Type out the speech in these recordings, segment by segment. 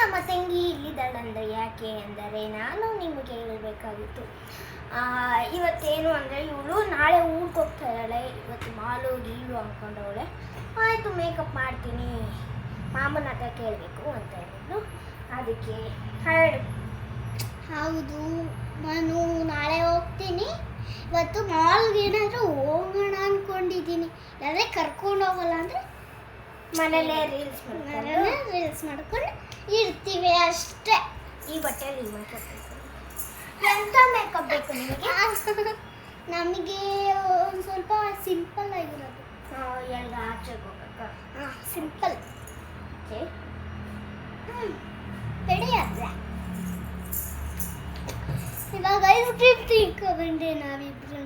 ನಮ್ಮ ತಂಗಿ ಇಲ್ಲಿದ್ದಾಳಂದರೆ ಯಾಕೆ ಅಂದರೆ ನಾನು ನಿಮಗೆ ಹೇಳಬೇಕಾಗಿತ್ತು. ಇವತ್ತೇನು ಅಂದರೆ ಇವಳು ನಾಳೆ ಊರಿಗೆ ಹೋಗ್ತಾ ಇದ್ದಾಳೆ. ಇವತ್ತು ಮಾಲು ಗೀಲು ಅಂದ್ಕೊಂಡವಳೆ. ಆಯಿತು ಮೇಕಪ್ ಮಾಡ್ತೀನಿ, ಮಾಮನ ಹತ್ರ ಕೇಳಬೇಕು ಅಂತ ಹೇಳಿದ್ಲು. ಅದಕ್ಕೆ ಹೌದು, ನಾನು ನಾಳೆ ಹೋಗ್ತೀನಿ. ಇವತ್ತು ಮಾಲ್ಗೆ ಏನಾದರೂ ಹೋಗೋಣ ಅಂದ್ಕೊಂಡಿದ್ದೀನಿ. ಯಾರೇ ಕರ್ಕೊಂಡು ಹೋಗಲ್ಲ ಅಂದರೆ ಮನೇಲೇ ರೀಲ್ಸ್ ಮಾಡ್ಕೊಂಡು ಇರ್ತೀವಿ ಅಷ್ಟೇ. ಈ ಬಟ್ಟೆಯಲ್ಲಿ ಮೇಕಪ್ ಬೇಕು. ಎಂಥ ಮೇಕಪ್ ಬೇಕು ನಿಮಗೆ? ನಮಗೆ ಒಂದು ಸ್ವಲ್ಪ ಸಿಂಪಲ್ ಆಗಿರೋದು. ಎಲ್ಲ ಆಚೆಗೆ ಹೋಗ್ಬೇಕಾ? ಸಿಂಪಲ್. ಓಕೆ, ರೆಡಿ ಆದರೆ ಇವಾಗ 5 ಟ್ರಿಪ್ ತಿಳ್ಕೊಂಡೆ ನಾವಿಬ್ರು.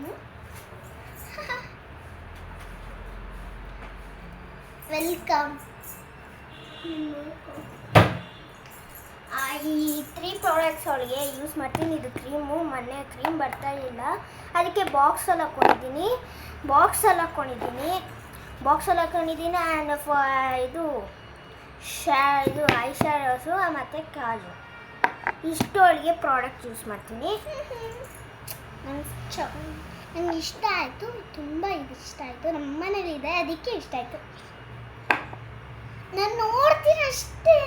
ವೆಲ್ಕಮ್. ಈ 3 ಪ್ರಾಡಕ್ಟ್ಸ್ ಅವಳಿಗೆ ಯೂಸ್ ಮಾಡ್ತೀನಿ. ಇದು ಕ್ರೀಮು, ಮೊನ್ನೆ ಕ್ರೀಮ್ ಬರ್ತಾ ಇಲ್ಲ, ಅದಕ್ಕೆ ಬಾಕ್ಸಲ್ಲಿ ಹಾಕ್ಕೊಂಡಿದ್ದೀನಿ. ಆ್ಯಂಡ್ ಇದು ಐ ಶ್ಯಾಡೋಸು ಮತ್ತು ಕಾಜು, ಇಷ್ಟು ಅವಳಿಗೆ ಪ್ರಾಡಕ್ಟ್ ಯೂಸ್ ಮಾಡ್ತೀನಿ. ನನಗೆ ಇಷ್ಟ ಆಯಿತು, ತುಂಬ ಇಷ್ಟ ಆಯಿತು. ನಮ್ಮ ಮನೇಲಿದೆ, ಅದಕ್ಕೆ ಇಷ್ಟ ಆಯಿತು. ನಾನು ನೋಡ್ತೀನಿ ಅಷ್ಟೇ.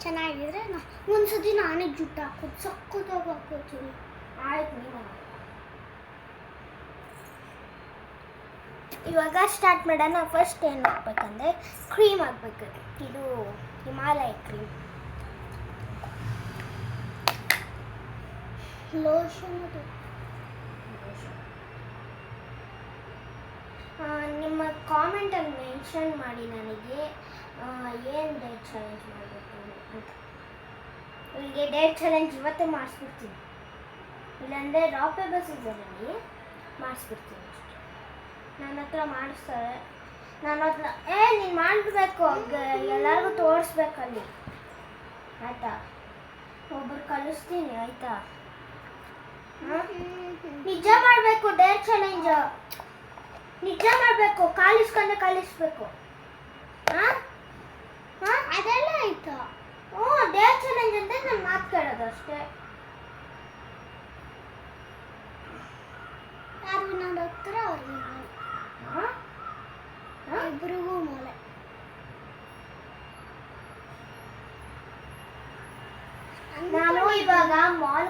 ಚೆನ್ನಾಗಿದ್ರೆ ಒಂದ್ಸತಿ ನಾನೇ ಜುಟ್ಟು ಹಾಕೋದು, ಸಕ್ಕತ್ತಾಗಿ ಹಾಕೋತೀನಿ. ಆಯ್ತು, ನೀವು ಇವಾಗ ಸ್ಟಾರ್ಟ್ ಮಾಡೋಣ. ಫಸ್ಟ್ ಏನು ಹಾಕ್ಬೇಕಂದ್ರೆ ಕ್ರೀಮ್ ಹಾಕ್ಬೇಕು. ಇದು ಹಿಮಾಲಯ ಕ್ರೀಮ್. ಲೋಷನ್ ನಿಮ್ಮ ಕಾಮೆಂಟಲ್ಲಿ ಮೆನ್ಷನ್ ಮಾಡಿ ನನಗೆ ಏನು ಡೇಟ್ ಚಾಲೆಂಜ್ ಮಾಡಬೇಕು ಅಂತ. ಇವಳಿಗೆ ಡೇಟ್ ಚಾಲೆಂಜ್ ಇವತ್ತೇ ಮಾಡಿಸ್ಬಿಡ್ತೀನಿ, ಇಲ್ಲಾಂದರೆ ರಾಕ್ ಪೇಪರ್ ಸೀಸರಲ್ಲಿ ಮಾಡಿಸ್ಬಿಡ್ತೀನಿ. ನನ್ನ ಹತ್ರ ಮಾಡಿಸ್ತಾರೆ, ನನ್ನ ಹತ್ರ ನೀನು ಮಾಡಬೇಕು, ಎಲ್ಲರಿಗೂ ತೋರಿಸ್ಬೇಕಲ್ಲಿ, ಆಯಿತಾ? ಒಬ್ಬರು ಕಲಿಸ್ತೀನಿ, ಆಯಿತಾ? ನಿಜ ಮಾಡಬೇಕು, ಡೇಟ್ ಚಾಲೆಂಜ್ ನಿಜ ಮಾಡಬೇಕು. ಕಲಿಸ್ಬೇಕು. ಅದೆಲ್ಲ ಆಯ್ತು. ಡೇಟ್ ಚಾಲೆಂಜ್ ಅಂತ ನಾನು ಮಾತು ಕೇಳೋದು ಅಷ್ಟೇ. ಯಾರು ನನ್ನ ಹತ್ರ ಅವ್ರಿಗೆ ಇಬ್ಬರಿಗೂ ಮೂಲೆ. ನಾನು ಇವಾಗ ಮಾಲ್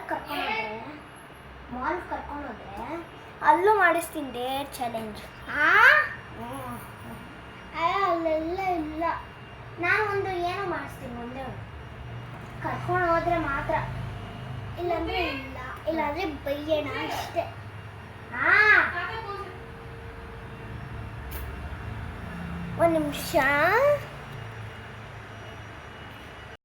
ಕರ್ಕೊಂಡೋದ್ರೆ ಅಲ್ಲೂ ಮಾಡಿಸ್ತೀನಿ ಡೇಟ್ ಚಾಲೆಂಜ್. ಅಲ್ಲೆಲ್ಲ ಇಲ್ಲ, ನಾನು ಒಂದು ಏನೋ ಮಾಡಿಸ್ತೀನಿ, ಒಂದೇ ಒಂದು ಕರ್ಕೊಂಡು ಹೋದ್ರೆ ಮಾತ್ರ, ಇಲ್ಲಾಂದ್ರೆ ಬೈಯೋಣ ಅಷ್ಟೇ. ಒಂದು ನಿಮಿಷ.